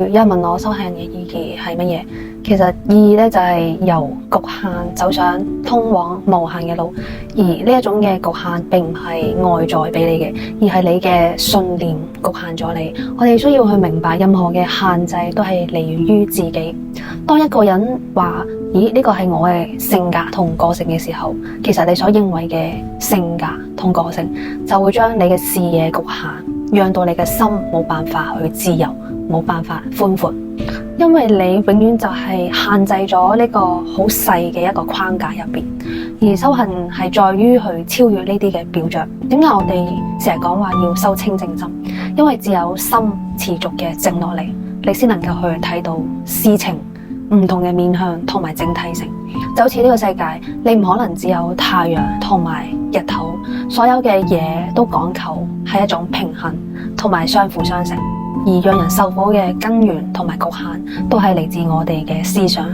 有人問我修行嘅意義係乜嘢？其實意義咧就係由局限走上通往無限嘅路，而呢一種嘅局限並唔係外在俾你嘅，而係你嘅信念局限咗你。我哋需要去明白，任何嘅限制都係嚟源於自己。當一個人話咦，呢個係我嘅性格同個性嘅時候，其實你所認為嘅性格同個性就會將你嘅視野局限，讓到你嘅心冇辦法去自由，冇辦法寬闊，因為你永遠就係限制咗呢個好細嘅一個框架入邊。而修行係在於去超越呢啲嘅表象。點解我哋成日講話要修清淨心？因為只有心持續嘅靜落嚟，你先能夠去睇到事情唔同嘅面向同埋整體性。就好似呢個世界，你唔可能只有太陽同埋日頭，所有嘅嘢都講求係一種平衡同埋相輔相成。而讓人受苦嘅根源同埋局限，都係嚟自我哋嘅思想。